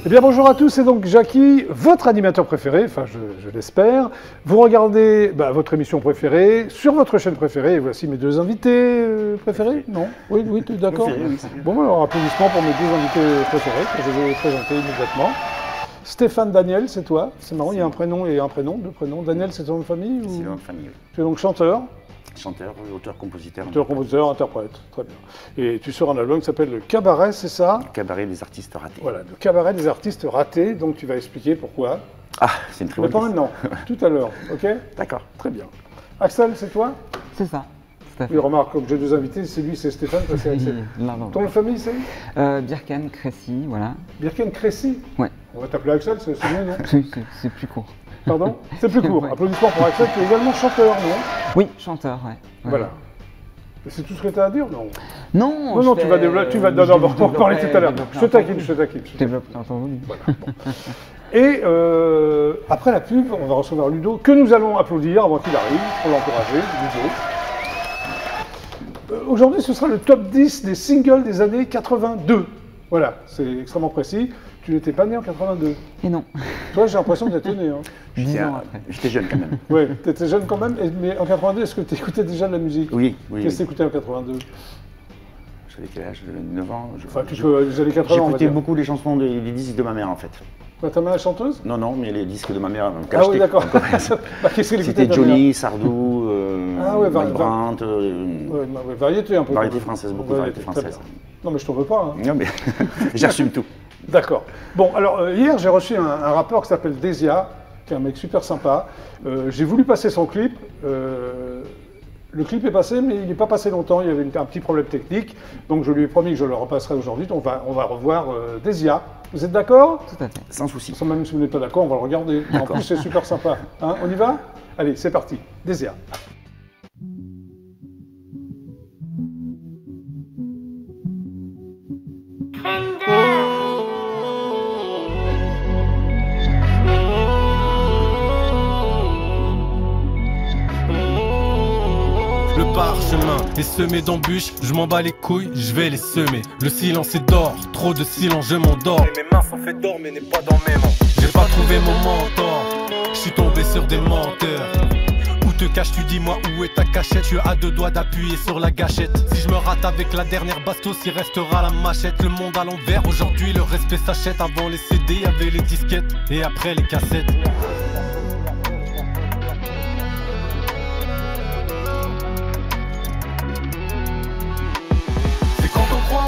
Eh bien bonjour à tous, c'est donc Jackie, votre animateur préféré, enfin je l'espère. Vous regardez votre émission préférée sur votre chaîne préférée, et voici mes deux invités préférés. Non? Oui, oui, d'accord. Bon, alors applaudissements pour mes deux invités préférés, que je vais présenter immédiatement. Stéphane Daniel, c'est toi? C'est marrant, il y a un prénom et un prénom, deux prénoms. Daniel, c'est ton nom de famille? C'est mon nom de famille. Tu es donc chanteur? Chanteur, auteur-compositeur. Auteur-compositeur, interprète, très bien. Et tu sors un album qui s'appelle Le Cabaret, c'est ça? Le Cabaret des artistes ratés. Voilà, Le Cabaret des artistes ratés, donc tu vas expliquer pourquoi. Ah, c'est une très bonne question. Mais pas maintenant, tout à l'heure, ok? D'accord. Très bien. Axel, c'est toi? C'est ça. Oui, remarque, comme j'ai deux invités, c'est lui, c'est Stéphane, toi c'est Axel. Ton nom de famille, c'est? Birken, Crécy, voilà. Birken, Crécy? Ouais. On va t'appeler Axel, c'est mieux, non? C'est plus court. Pardon? C'est plus court. Ouais. Applaudissements pour Axel, qui est également chanteur, non? Oui, chanteur, ouais. Voilà. C'est tout ce que tu as à dire, non? Non, non, tu vas développer, on va en parler tout à l'heure. Je te taquine. Je développe un temps voulu. Voilà. Bon. Et après la pub, on va recevoir Ludo, que nous allons applaudir avant qu'il arrive, pour l'encourager, Ludo. Aujourd'hui, ce sera le top 10 des singles des années 82. Voilà, c'est extrêmement précis. Tu n'étais pas né en 82. Et non. Toi, j'ai l'impression que tu étais né. Hein. 10 ans après. J'étais jeune quand même. Oui, tu étais jeune quand même, mais en 82, est-ce que tu écoutais déjà de la musique? Oui, oui. Qu'est-ce que tu écoutais en 82? J'avais quel âge? 9 ans. Enfin, tu peux, les années 80, j'écoutais beaucoup les chansons des disques de ma mère en fait. Quoi, ta mère est chanteuse? Non, non, mais les disques de ma mère. Ah oui, d'accord. C'était Johnny, Sardou, Mike Brandt. Variété un peu. Variété française, beaucoup de variété française. Non, mais je t'en veux pas. Hein. Non, mais j'assume tout. D'accord. Bon, alors hier, j'ai reçu un rappeur qui s'appelle Desia, qui est un mec super sympa. J'ai voulu passer son clip. Le clip est passé, mais il n'est pas passé longtemps. Il y avait un petit problème technique. Donc, je lui ai promis que je le repasserai aujourd'hui. Donc, on va revoir Desia. Vous êtes d'accord? Tout à fait. Sans souci. Même si vous n'êtes pas d'accord, on va le regarder. En plus, c'est super sympa. Hein, on y va? Allez, c'est parti. Desia. Le parchemin est semé d'embûches, je m'en bats les couilles, je vais les semer. Le silence est d'or, trop de silence, je m'endors. Et mes mains sont faites d'or, mais n'est pas dans mes mains. J'ai pas trouvé mon mentor, je suis tombé sur des menteurs. Où te caches-tu, dis-moi où est ta cachette? Tu as deux doigts d'appuyer sur la gâchette. Si je me rate avec la dernière bastos, il restera la machette. Le monde à l'envers, aujourd'hui le respect s'achète. Avant les CD, y avait les disquettes, et après les cassettes.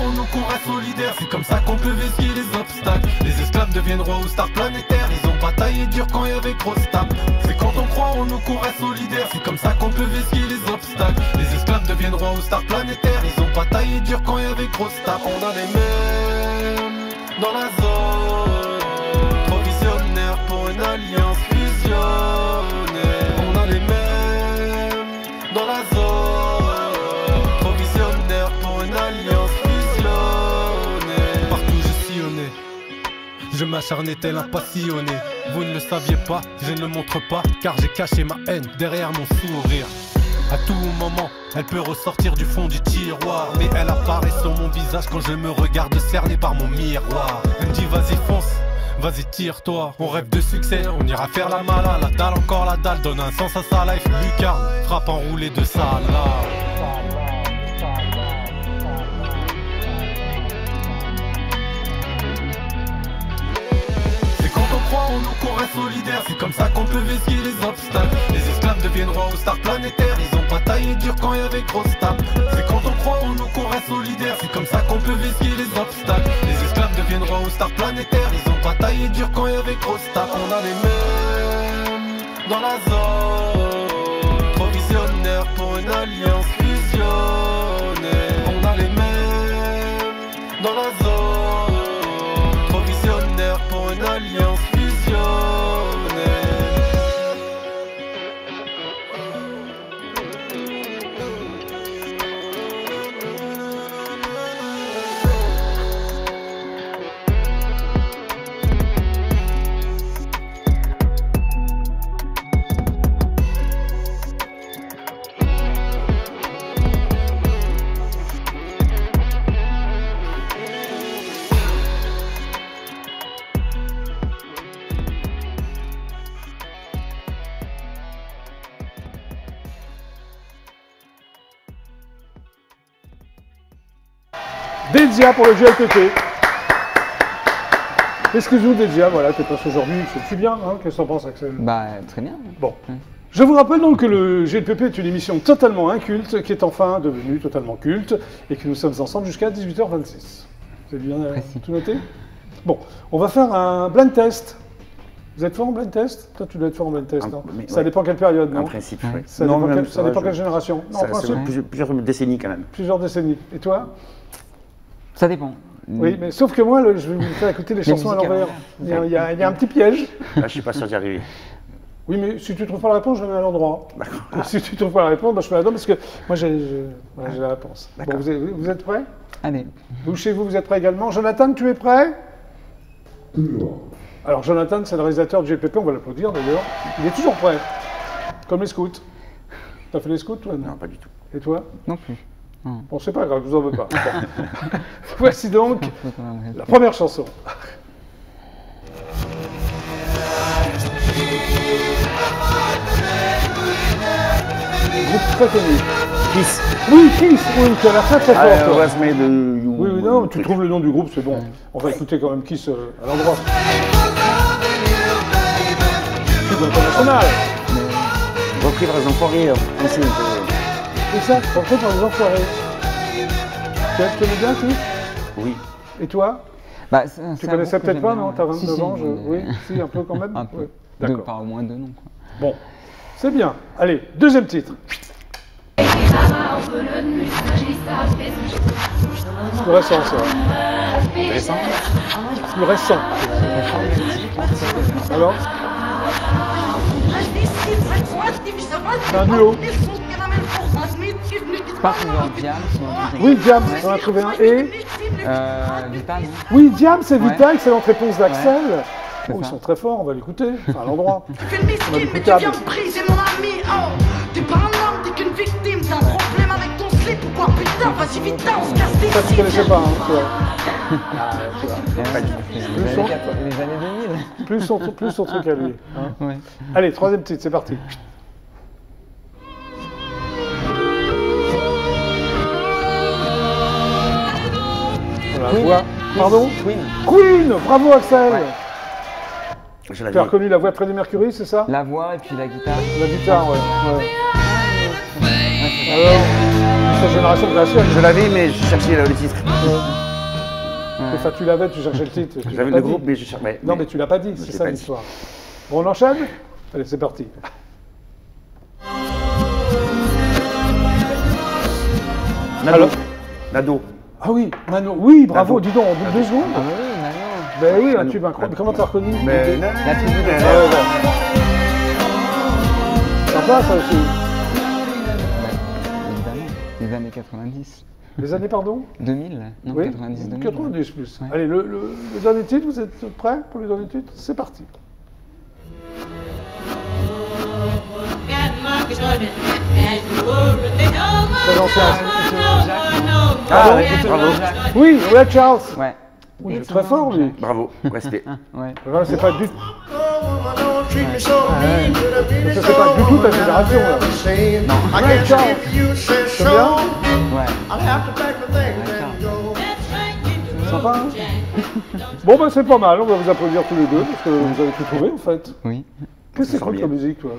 On nous qu'on reste solidaires, c'est comme ça qu'on peut esquiver les obstacles. Les esclaves deviennent rois ou stars planétaires. Ils ont bataillé dur quand il y avait trop de tape. C'est quand on croit en nous qu'on reste solidaires, c'est comme ça qu'on peut esquiver les obstacles. Les esclaves deviennent rois ou stars planétaires. Ils ont bataillé dur quand il y avait trop de tape. On a les mêmes dans la zone, trop visionnaires pour une alliance fusionnée. On a les mêmes dans la zone, trop visionnaires pour une alliance. Je m'acharnais tel un passionné. Vous ne le saviez pas, je ne le montre pas, car j'ai caché ma haine derrière mon sourire. À tout moment, elle peut ressortir du fond du tiroir, mais elle apparaît sur mon visage quand je me regarde cerné par mon miroir. Elle me dit vas-y fonce, vas-y tire-toi. On rêve de succès, on ira faire la mala. La dalle, encore la dalle, donne un sens à sa life. Lucarne, frappe enroulée de ça là. On nous qu'on reste solidaires, c'est comme ça qu'on peut esquiver les obstacles. Les esclaves deviennent rois ou stars planétaires. Ils ont bataillé dur quand il y avait trop de tape. C'est quand on croit en nous qu'on reste solidaires, c'est comme ça qu'on peut esquiver les obstacles. Les esclaves deviennent rois ou stars planétaires. Ils ont bataillé dur quand il y avait trop de tape. On a les mêmes dans la zone, trop visionnaires pour une alliance fusionnée. On a les mêmes dans la zone, trop visionnaires pour une alliance. Dedia pour le GLPP. Qu'est-ce que joue Dedia? Voilà, t'es passé aujourd'hui, c'est bien, hein? Qu'est-ce que t'en penses, Axel? Bah, très bien. Bon. Je vous rappelle donc que le GLPP est une émission totalement inculte, qui est enfin devenue totalement culte, et que nous sommes ensemble jusqu'à 18h26. Vous avez bien tout noté? Bon, on va faire un blind test. Vous êtes fort en blind test? Toi, tu dois être fort en blind test, non? Ça dépend quelle période, non? En principe, oui. Ça dépend quelle génération? Non, en principe, plusieurs décennies quand même. plusieurs décennies. Et toi? Ça dépend. Oui, mais sauf que moi, je vais vous faire écouter les chansons à l'envers. Il y a un petit piège. Là, je suis pas sûr d'y arriver. Oui, mais si tu ne trouves pas la réponse, je la mets à l'endroit. D'accord. Si tu ne trouves pas la réponse, bah, je mets à l'endroit parce que moi, j'ai la réponse. Bon, vous êtes prêts? Allez. Vous, chez vous, vous êtes prêts également? Jonathan, tu es prêt? Toujours. Alors, Jonathan, c'est le réalisateur du GLPP, on va l'applaudir d'ailleurs. Il est toujours prêt. Comme les scouts. T'as fait les scouts, toi? Non, pas du tout. Et toi? Non plus. Non. Bon, c'est pas grave, je vous en veux pas. Bon. Voici donc la première chanson. Groupe très connu. Kiss. Oui, Kiss, oui, tu as la très fort. Toi. Oui, non, tu trouves le nom du groupe, c'est bon. On va écouter quand même Kiss à l'endroit. Tube international. Repris par les enfoirés, français un peu. Exact, repris par les enfoirés. Tu connais bien, tu? Oui. Et toi? Bah, tu connaissais peut-être pas, non? T'as 29 ans, oui, si, un peu quand même. Un peu. Oui. D'accord. Pas au moins 2 noms. Bon, c'est bien. Allez, deuxième titre. Le récent, ça. Le récent? Le récent. Alors? C'est un duo. Pas plusieurs Diam. Oui, Diam, on a trouvé un. Et Vita, non? oui, Diam, c'est Vita, Ouais. excellente réponse d'Axel. Ouais. Oh, ils ça. sont très forts, on va l'écouter, enfin à l'endroit. Tu fais le miskin, mais tu viens me briser mon ami, oh. T'es pas un homme, t'es qu'une victime, t'as un problème avec ton slip ou quoi, putain, vas-y vite, on se casse des Ça, tu connaissais pas, hein, toi. Les années 2000. Plus son truc à lui. Hein. Ouais. Allez, troisième titre, c'est parti. Voilà, voix. Pardon? Queen, bravo Axel. Ouais. Je l'avais. Tu as reconnu la voix de Freddie Mercury, c'est ça? La voix et puis la guitare. La guitare, ouais. Alors, sa génération de la sienne. Je l'avais, mais je cherchais le titre. Enfin, tu l'avais, tu cherchais le titre. tu J'avais l'as le pas groupe, dit. mais je cherchais. Non, mais tu l'as pas dit, Je c'est l'ai ça pas dit. l'histoire. Bon, on enchaîne? Allez, c'est parti. Nado. Nado. Ah oui, Mano. Oui, bravo, Nado. dis donc, en bout de 2 secondes. Ah oui, Nano. Ben oui, un Nano. tube incroyable. Comment t'as reconnu? Mais. La tribu de Ah ouais, ouais. Sympa, ça aussi. Évidemment. Les années 90. Les années, pardon? 2000. Non, Oui, 90, 2000. 90 plus. Ouais. Allez, le dernier titre, vous êtes prêts pour le dernier titre? C'est parti. Très ancien. Ah, ouais, bravo. Oui, Ray Charles. Ouais. Oui, il est très fort, lui. Bravo. Respect. Ouais. Voilà, c'est pas du tout. Ça, c'est pas du tout ta génération, là. Ray Charles. C'est bien? Ouais. Sympa, hein? Bon, ben c'est pas mal, on va vous applaudir tous les deux, parce que vous avez tout trouvé, en fait. Oui. Qu'est-ce que Ça c'est sent comme bien. musique, toi?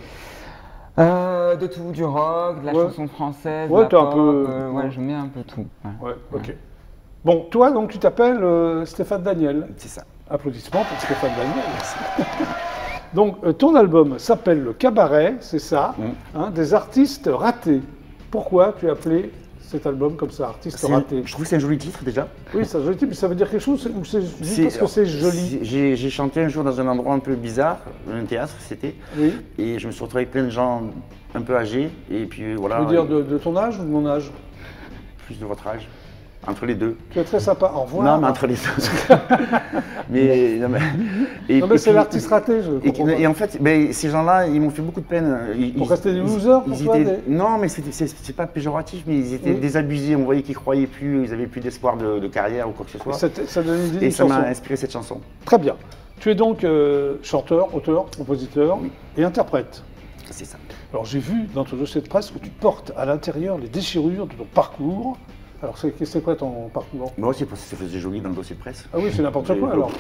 De tout, du rock, de la Ouais. chanson française, Ouais, de la t'es un pop, peu- ouais, je mets un peu tout. Ouais. Ouais, ok. Bon, toi, donc, tu t'appelles Stéphane Daniel. C'est ça. Applaudissements pour Stéphane Daniel. Donc, ton album s'appelle Le Cabaret, c'est ça, hein, des artistes ratés. Pourquoi tu as appelé cet album comme ça, artiste raté? Je trouve que c'est un joli titre déjà. Oui, c'est un joli titre, mais ça veut dire quelque chose ou c'est juste parce que c'est joli? J'ai chanté un jour dans un endroit un peu bizarre, un théâtre c'était, Oui. et je me suis retrouvé avec plein de gens un peu âgés, et puis voilà. Tu veux dire de ton âge ou de mon âge? Plus de votre âge. Entre les deux. Tu es très sympa. Au revoir. Non, mais entre les deux. mais, non, mais, Non, mais c'est puis- l'artiste raté, je comprends pas. et en fait, ben, ces gens-là, ils m'ont fait beaucoup de peine. Pour rester des losers, pour toi, étaient- Non, mais c'est pas péjoratif, mais ils étaient Oui. désabusés. On voyait qu'ils croyaient plus, ils n'avaient plus d'espoir de carrière ou quoi que ce soit. Ça donne une idée Et d'une ça m'a chanson. inspiré cette chanson. Très bien. Tu es donc chanteur, auteur, compositeur et interprète. C'est ça. Alors j'ai vu dans ton dossier de presse que tu portes à l'intérieur les déchirures de ton parcours Alors, c'est quoi ton parcours? Moi aussi, parce que ça faisait joli dans le dossier de presse. Ah oui, c'est n'importe Et quoi, donc- alors.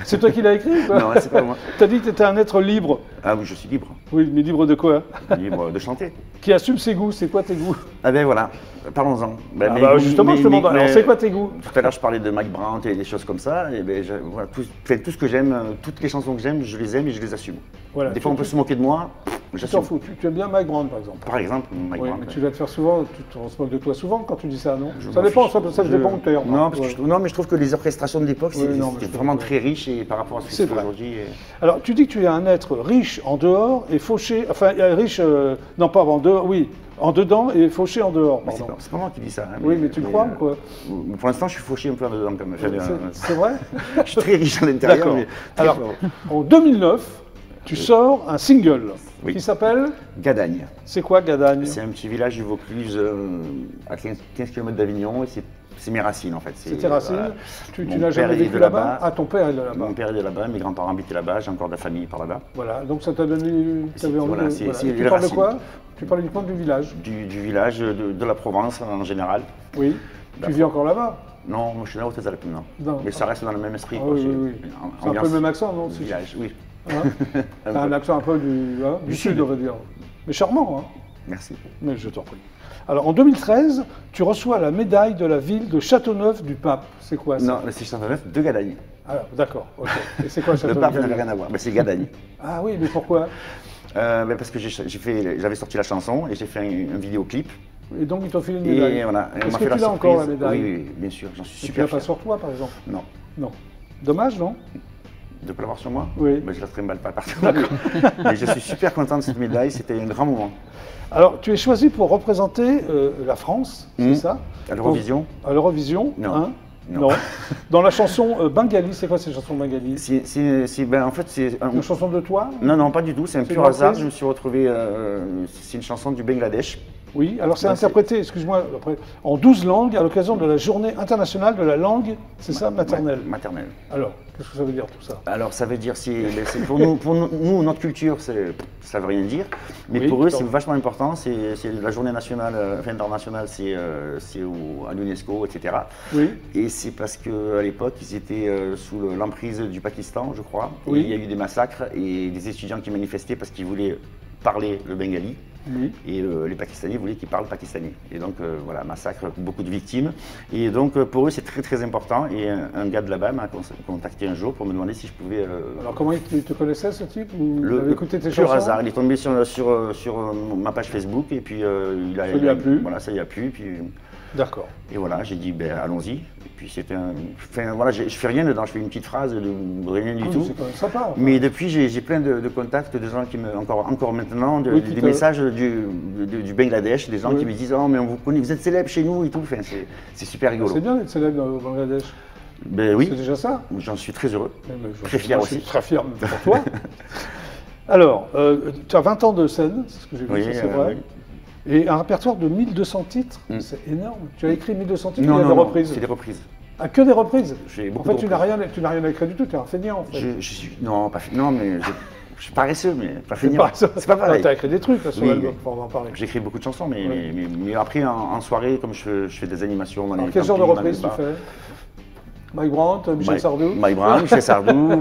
C'est toi qui l'as écrit ou quoi? Non, c'est pas moi. T'as dit que t'étais un être libre. Ah oui, je suis libre. Oui, mais libre de quoi? Libre de chanter. Qui assume ses goûts. C'est quoi tes goûts? Ah ben voilà, parlons-en. Ben, Ah mes bah, goûts- justement, je te demande. Alors, c'est quoi tes goûts? Tout à l'heure, je parlais de Mike Brandt et des choses comme ça. Et ben, voilà, tout ce que j'aime, toutes les chansons que j'aime, je les aime et je les assume. Voilà, Des fois, on peut se moquer de moi, Tu t'en j'assume. fous. Tu aimes bien Mike Brandt, par exemple. Par exemple, Mike Oui, Brandt. mais tu vas te faire souvent, on se moque de toi souvent quand tu dis ça, non? Je Ça m'en dépend, fiche. ça dépend où t'es. Non, parce que non, mais je trouve que les orchestrations de l'époque, Oui, non, mais c'était je vraiment comprends. très riche et par rapport à ce qui C'est se fait vrai. aujourd'hui. Alors, tu dis que tu es un être riche en dehors et fauché, enfin, riche, non pas en dehors, oui, en dedans et fauché en dehors, Mais pardon. c'est pas moi qui dis ça. Hein, Oui, mais tu le crois ou quoi? Pour l'instant, je suis fauché un peu en dedans quand même. C'est vrai? Je suis très riche à l'intérieur. D'accord. mais très Alors, fort. en 2009, tu sors un single Oui. qui s'appelle, Gadagne. c'est quoi Gadagne? C'est un petit village du Vaucluse à 15 km d'Avignon et c'est mes racines en fait. C'est tes racines? voilà. Tu Mon n'as père jamais est vécu de là-bas? là-bas. Ah, ton père est de là-bas. Mon père est de là-bas, mes grands-parents habitaient là-bas, j'ai encore de la famille par là-bas. Voilà, donc ça t'a donné, t'avais envie voilà, de... c'est- voilà. c'est Et tu les parles de racines. quoi? Tu parles uniquement du village? Du village, de la Provence en général. Oui. Tu vis encore là-bas? Non, moi je suis là au Alpes maintenant. Non. Mais ça reste dans le même esprit. Ah quoi. oui, C'est oui, oui. en- C'est un peu ambiance le même accent, non? Si- village, oui. Hein? T'as un accent un peu du sud, on va dire. Mais charmant, hein? Merci. Mais je t'en prie. Alors, en 2013, tu reçois la médaille de la ville de Châteauneuf-du-Pape. C'est quoi ça? Non, c'est Châteauneuf de Gadagne. Alors, d'accord, ok. Et c'est quoi Le pape n'avait Châteauneuf-du-Pape? rien à voir. Mais c'est Gadagne. Ah oui, mais pourquoi? Ben parce que j'avais sorti la chanson et j'ai fait un vidéoclip. Et donc, ils t'ont filé une médaille. Et voilà. Et on Est-ce m'a que fait tu l'as encore, la surprise. médaille? Oui, oui, bien sûr, j'en suis Et tu super l'as pas fier. sur toi, par exemple? Non. Non. Dommage, non? De ne pas l'avoir sur moi? Oui. Ben, je la trimballe pas partout. Mais je suis super content de cette médaille, c'était un grand moment. Alors, tu es choisi pour représenter la France, c'est Mhm. ça? À l'Eurovision, À l'Eurovision, Non. hein? Non. Dans la chanson Bengali, c'est quoi cette chanson Bengali? en fait, c'est un... Une chanson de toi? Non, non, pas du tout, c'est un C'est pur une hasard. reprise Je me suis retrouvé, c'est une chanson du Bangladesh. Oui, alors c'est Ouais, interprété, excuse-moi, après, en 12 langues à l'occasion de la journée internationale de la langue, c'est ça, maternelle. Ouais, maternelle. Alors, qu'est-ce que ça veut dire tout ça? Alors ça veut dire, c'est pour nous, notre culture, ça veut rien dire. Mais Oui, pour eux, tout à c'est fait. vachement important. C'est la journée nationale, internationale, c'est à l'UNESCO, etc. Oui, Et c'est parce qu'à l'époque, ils étaient sous l'emprise du Pakistan, je crois. Oui. Et il y a eu des massacres et des étudiants qui manifestaient parce qu'ils voulaient parler le bengali. oui. Et les Pakistanais voulaient qu'ils parlent pakistanais. Et donc, voilà, massacre, beaucoup de victimes. Et donc, pour eux, c'est très, très important. Et un gars de là-bas m'a contacté un jour pour me demander si je pouvais... Alors comment il te connaissait ce type? Ou il avait écouté tes pur chansons? hasard. Il est tombé sur ma page Facebook et puis Ça lui a plu. Voilà, ça lui a plu. Puis, D'accord. et voilà, j'ai dit, ben, allons-y. Et puis, c'était un... Enfin, voilà, je fais rien dedans. Je fais une petite phrase de rien du Oui, tout. c'est quand même sympa. enfin. Mais depuis, j'ai plein de contacts, de gens qui me, encore maintenant, Oui, qui des te- messages du Bangladesh, des gens Oui. qui me disent, oh mais on vous connaît, vous êtes célèbre chez nous et tout. Enfin, c'est super rigolo. C'est bien d'être célèbre au Bangladesh. Ben oui, C'est déjà ça. j'en suis très heureux. Mais je Très fier je suis aussi. très fier pour toi. Alors, tu as 20 ans de scène, c'est ce que j'ai vu, Oui, ça, c'est vrai. oui. Et un répertoire de 1200 titres, Mm. c'est énorme. Tu as écrit 1200 titres, Non, il y a non, des non, reprises. c'est des reprises. Ah, que des reprises? J'ai En beaucoup fait, de tu n'as reprises. rien à écrire du tout, tu es un feignant en fait. Je suis, non, non, mais je suis paresseux, mais pas C'est feignant. pas ça. C'est pas pareil. Tu as écrit des trucs là, sur Oui, l'album, oui. on va en parler. J'écris beaucoup de chansons, mais, Oui. mais après, en soirée, comme je fais des animations dans Alors, les quel genre de campings, dans les reprises tu bars. fais? Mike Brandt, Michel Sardou? Mike Brown, Michel Sardou,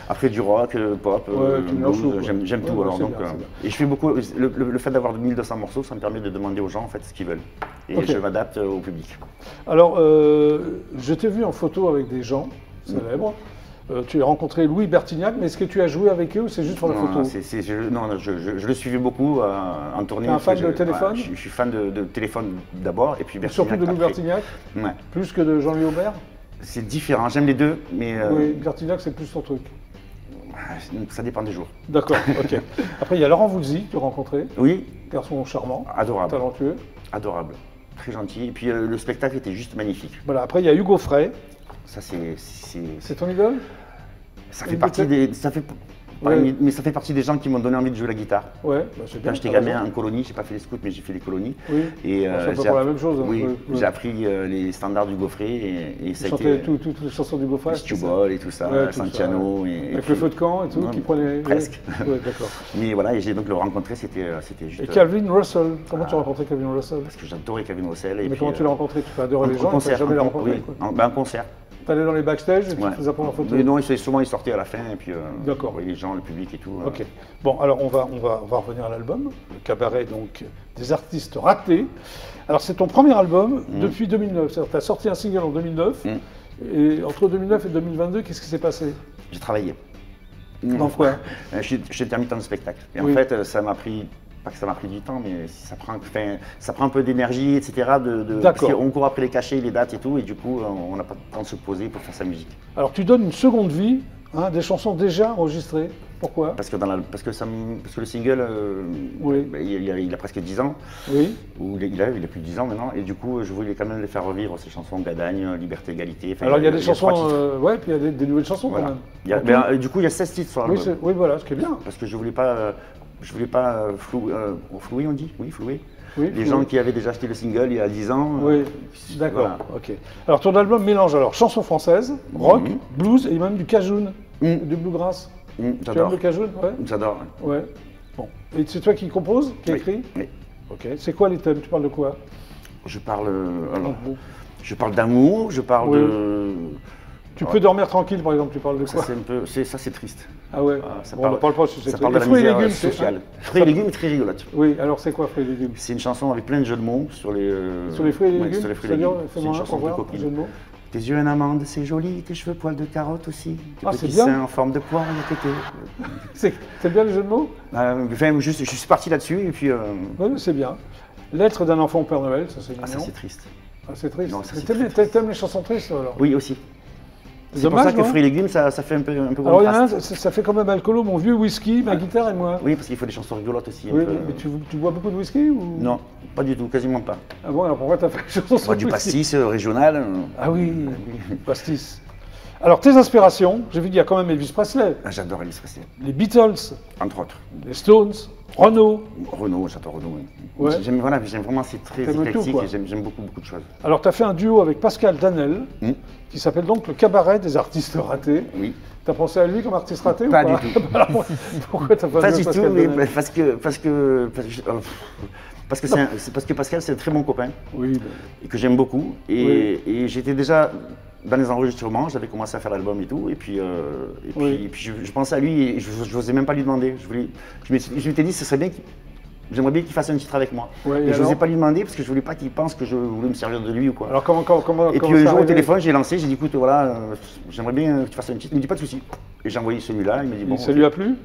après du rock, pop, Ouais, tu mélanges blues, tout, quoi. j'aime Ouais, tout. ouais, Alors, c'est donc, bien, c'est bien. et je fais beaucoup, le fait d'avoir 1200 morceaux, ça me permet de demander aux gens en fait ce qu'ils veulent. Et Ok. je m'adapte au public. Alors, je t'ai vu en photo avec des gens célèbres. Tu as rencontré Louis Bertignac, mais est-ce que tu as joué avec eux ou c'est juste pour la Non, photo? je le suivais beaucoup en tournée. T'es un parce fan que de téléphone? Je suis fan de téléphone d'abord, et puis Surtout de Louis après. Bertignac, Ouais. plus que de Jean-Louis Aubert? C'est différent, j'aime les deux, mais Oui, Bertignac, c'est plus ton truc. ça dépend des jours. D'accord, ok. Après, il y a Laurent Voulzy, que tu as rencontré, Oui, garçon charmant, adorable, talentueux. adorable, très gentil. Et puis le spectacle était juste magnifique. Voilà, après, il y a Hugo Frey, Ça, c'est ton idole? ça fait partie des. Ça fait Ouais. Mais ça fait partie des gens qui m'ont donné envie de jouer la guitare. Ouais, bah, c'est bien. Quand j'étais t'as gamin raison. en colonie, j'ai pas fait les scouts, mais j'ai fait les colonies. Oui. Et C'est un peu j'ai pour la même chose. Hein. Oui, Ouais. j'ai appris les standards du Gaufret et ça a Chanter été toutes les chansons du Gaufret. Stu Ball et tout ça, Ouais, tout Santiano. ça. Et Avec puis- le feu de camp et tout, Non, qui prenait. presque. Ouais, d'accord. Mais voilà, et j'ai donc le rencontré, c'était juste. Et Calvin Russell, comment tu as rencontré Calvin Russell? Parce que j'adorais Kevin Russell. Et Mais puis, comment tu l'as rencontré? Tu peux adorer les gens, tu concert, n'as jamais les en- rencontré. oui, en concert. T'allais dans les backstage et tu Ouais. faisais la première photo. Mais non, souvent ils sortaient à la fin et puis D'accord. on voyait les gens, le public et tout. Ok. Bon, alors on va revenir à l'album, le cabaret donc des artistes ratés. Alors c'est ton premier album depuis 2009. C'est-à-dire que tu as sorti un single en 2009. Et entre 2009 et 2022, qu'est-ce qui s'est passé? J'ai travaillé. Dans quoi? Je suis intermittent de spectacle. Et Oui. en fait, ça m'a pris, pas que ça m'a pris du temps, mais ça prend un peu d'énergie, etc. Parce D'accord. qu'on court après les cachets, les dates et tout, et du coup, on n'a pas le temps de se poser pour faire sa musique. Alors tu donnes une seconde vie, hein, des chansons déjà enregistrées. Pourquoi? Parce que, parce que le single, Oui. ben, il a presque 10 ans, Oui. ou il a plus de 10 ans maintenant, et du coup, je voulais quand même les faire revivre, ces chansons Gadagne, Liberté, Égalité. Enfin, Alors il y a des chansons, 3 titres. ouais, puis il y a des nouvelles chansons Voilà. quand même. Il y a- En ben, tout. du coup, il y a 16 titres sur Oui, l'album. oui, voilà, ce qui est bien. Parce que je voulais pas flouer, on dit? Oui, flouer. Oui, Les flouer. gens qui avaient déjà acheté le single il y a 10 ans. Oui, d'accord, voilà. ok. Alors ton album mélange alors chansons françaises, rock, Mhm. blues et même du cajun, Mhm. du bluegrass. Tu aimes J'adore. le cajun? Ouais. J'adore. Ouais. Bon. Et c'est toi qui compose, qui Oui, écrit? oui. Ok. C'est quoi les thèmes? Tu parles de quoi? Je parle, alors, Bon. je parle d'amour, je parle Oui. de. Tu peux dormir tranquille, par exemple, tu parles de Ça quoi? c'est un peu, ça c'est triste. Ah ouais. Ça Bon, on ne parle pas si c'est ça parle de les la fruits et misère légumes, c'est- sociale. hein Fruits et légumes est très rigolote. Oui, alors c'est quoi fruits et légumes? C'est une chanson avec plein de jeux de mots sur les. Sur les fruits et ouais, légumes? sur les fruits et C'est-à-dire, légumes. C'est fais-moi une un chanson pour de voir, un jeu de coquine. mots. Tes yeux en amande, c'est joli, tes cheveux poils de carotte aussi. Tes Ah, c'est petits bien. seins en forme de poire à côté. C'est bien les jeux de mots? Enfin, je suis parti là-dessus et puis. Oui, c'est bien. Lettre d'un enfant au Père Noël, ça c'est Ah, ça mignon. c'est triste. Ah, c'est triste. Non, ça, Mais c'est t'aimes les chansons tristes alors? Oui, aussi. C'est pour Dommage, ça que non fruits et légumes, ça fait un peu Alors il y en a un, contraste. ça fait quand même alcoolo, mon vieux whisky, ma guitare et moi. Oui, parce qu'il faut des chansons rigolotes aussi. un Oui, peu. mais tu bois beaucoup de whisky ou... Non, pas du tout, quasiment pas. Ah bon, alors pourquoi t'as fait les chansons sur Moi, du le whisky? pastis régional. Ah oui, pastis. Alors tes inspirations, j'ai vu qu'il y a quand même Elvis Presley, J'adore Elvis Presley, les Beatles, entre autres. les Stones, Renaud. Renaud, j'adore Renaud. Oui. Ouais. J'aime vraiment, c'est très T'aimes tout, éclectique quoi. et j'aime beaucoup de choses. Alors tu as fait un duo avec Pascal Danel, Hmm. qui s'appelle donc le cabaret des artistes ratés. Oui. T'as pensé à lui comme artiste raté Pas ou pas? du tout. Alors, pourquoi t'as pas Pas joué du Pascal tout, mais Danel? parce que Pascal, c'est un très bon copain Oui, et que j'aime beaucoup. Et j'étais déjà dans les enregistrements, j'avais commencé à faire l'album et tout. Et puis je pensais à lui et je n'osais même pas lui demander. Je m'étais dit, ce serait bien j'aimerais bien qu'il fasse un titre avec moi. Ouais, et et je n'osais alors pas lui demander parce que je voulais pas qu'il pense que je voulais me servir de lui ou quoi. alors comment et puis comment un ça jour au arrivé téléphone, j'ai lancé, j'ai dit écoute, voilà, j'aimerais bien que tu fasses un titre. Il me dit pas de souci. Et j'ai envoyé celui-là, il m'a dit bon. Ça ok. lui a plu?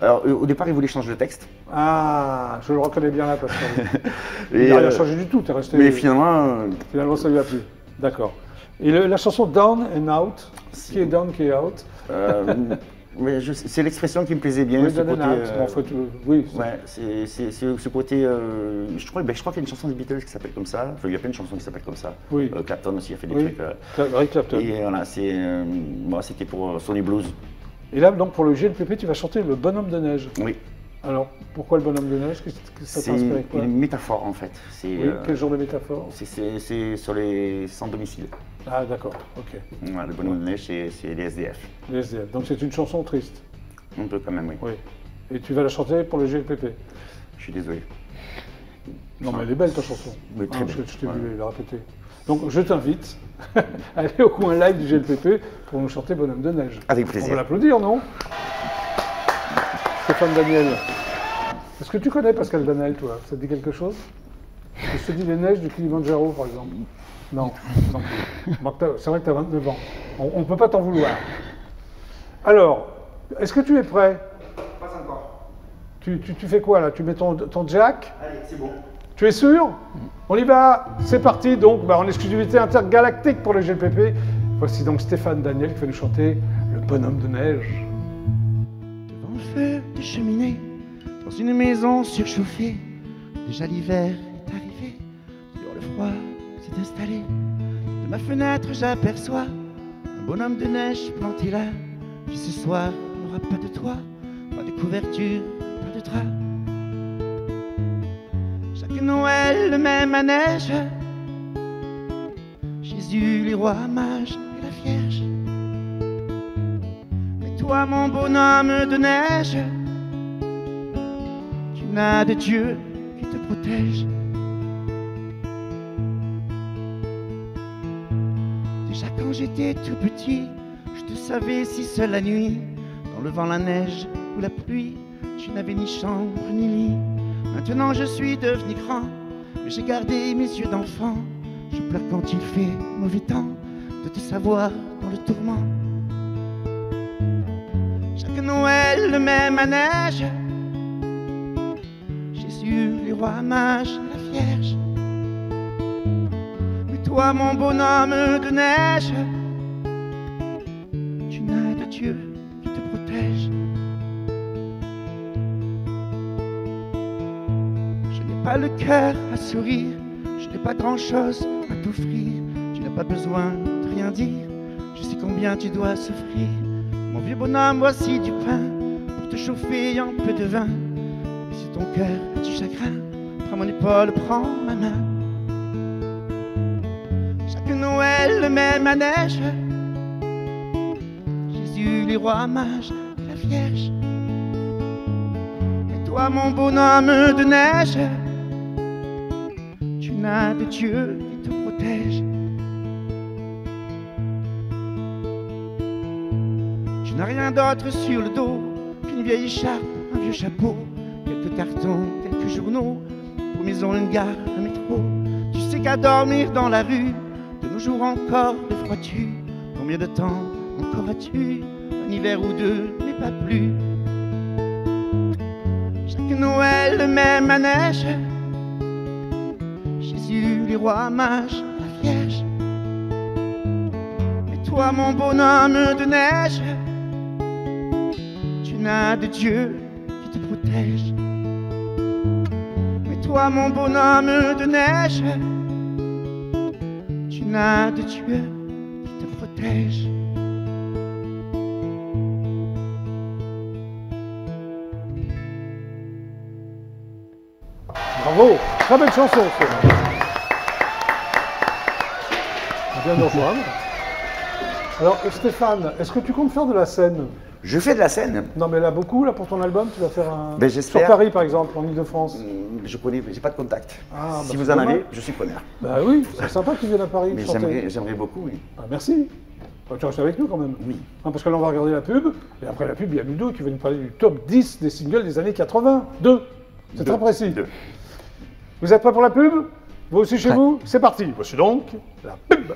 Alors au départ, il voulait changer le texte. Ah, je le reconnais bien là, Pascal. Il Et, n'a rien changé du tout, t'es resté... Mais finalement, Finalement, ça lui a plu. D'accord. Et la chanson Down and Out, qui est down, qui est out. mais c'est l'expression qui me plaisait bien. Oui, ce down and côté, out. Bon, faut oui. ouais, c'est ce côté. Je crois qu'il y a une chanson des Beatles qui s'appelle comme ça. Enfin, il y a plein de chansons qui s'appellent comme ça. Oui. Clapton aussi a fait des Oui. trucs. Eric Clapton. Et voilà, c'était pour Sony Blues. Et là, donc, pour le GLPP, tu vas chanter Le Bonhomme de Neige. Oui. Alors, pourquoi Le Bonhomme de Neige? Qu'est-ce que ça C'est t'a inspiré quoi? une métaphore en fait. Oui, quel genre de métaphore? C'est sur les sans domicile. Ah, d'accord, ok. Voilà, le bonhomme de neige, c'est les SDF. Les SDF. Donc, c'est une chanson triste. Un peu quand même, oui. Oui. Et tu vas la chanter pour le GLPP? Je suis désolé. Non, mais elle est belle, ta chanson. Oui, très Parce belle. que je t'ai Ouais. vu la répéter. Donc, je t'invite à aller au coin live du GLPP pour nous chanter Bonhomme de Neige. Avec On plaisir. va l'applaudir, non? Stéphane Daniel. Est-ce que tu connais Pascal Danel, toi? Ça te dit quelque chose? Je te dis les neiges du Kilimanjaro, par exemple. Non, non plus. Bon, c'est vrai que tu as 29 ans. On ne peut pas t'en vouloir. Alors, est-ce que tu es prêt? Pas encore. Tu fais quoi, là? Tu mets ton jack? Allez, c'est bon. Tu es sûr? On y va. C'est parti, donc, en exclusivité intergalactique pour le GLPP. Voici donc Stéphane Daniel qui va nous chanter Le Bonhomme de Neige. Devant le feu de cheminée, dans une maison surchauffée, déjà l'hiver est arrivé, sur le froid s'est installé. De ma fenêtre j'aperçois un bonhomme de neige planté là, puis ce soir on n'aura pas de toit, pas de couverture, pas de drap. Chaque Noël, le même manège. Jésus, les rois mages et la Vierge. Mais toi, mon bonhomme de neige, tu n'as de Dieu qui te protège. Déjà quand j'étais tout petit, je te savais si seul la nuit, dans le vent, la neige ou la pluie, tu n'avais ni chambre ni lit. Maintenant je suis devenu grand, mais j'ai gardé mes yeux d'enfant. Je pleure quand il fait mauvais temps, de te savoir dans le tourment. Chaque Noël, le même manège. Jésus, les rois mages, la Vierge. Mais toi, mon bonhomme de neige, tu n'as de Dieu qui te protège. Je n'ai pas le cœur à sourire, je n'ai pas grand-chose à t'offrir. Tu n'as pas besoin de rien dire, je sais combien tu dois souffrir. Mon vieux bonhomme, voici du pain pour te chauffer un peu de vin. Et si ton cœur a du chagrin, prends mon épaule, prends ma main. Chaque Noël, le même manège. Jésus, les rois mages et la Vierge. Et toi, mon bonhomme de neige, tu n'as de Dieu qui te protège. Tu n'as rien d'autre sur le dos qu'une vieille écharpe, un vieux chapeau, quelques cartons, quelques journaux, pour maison, une gare, un métro. Tu sais qu'à dormir dans la rue, de nos jours encore, le froid-tu. Combien de temps encore as-tu? Un hiver ou deux, mais pas plus. Chaque Noël, le même manège. Jésus, les rois mages, la Vierge. Mais toi, mon bonhomme de neige, tu n'as de Dieu qui te protège. Mais toi, mon bonhomme de neige, tu n'as de Dieu qui te protège. Bravo, très belle chanson. Bien nous rejoindre. Alors Stéphane, est-ce que tu comptes faire de la scène? Je fais de la scène. Non mais là beaucoup, là pour ton album, tu vas faire un... Ben, j'espère. Sur Paris par exemple, en Ile-de-France. Je connais, j'ai pas de contact. Ah, si bah, vous en dommage. avez, je suis preneur. Bah oui, c'est sympa que tu viennes à Paris Mais chanter. j'aimerais beaucoup, oui. Ah, merci. Bah, tu restes avec nous quand même. Oui. Hein, parce que là on va regarder la pub, et après la pub il y a Ludo qui va nous parler du top 10 des singles des années 80. C'est très précis. 2. Vous êtes prêts pour la pub? Vous aussi chez Ouais. vous? C'est parti. Voici donc la pub.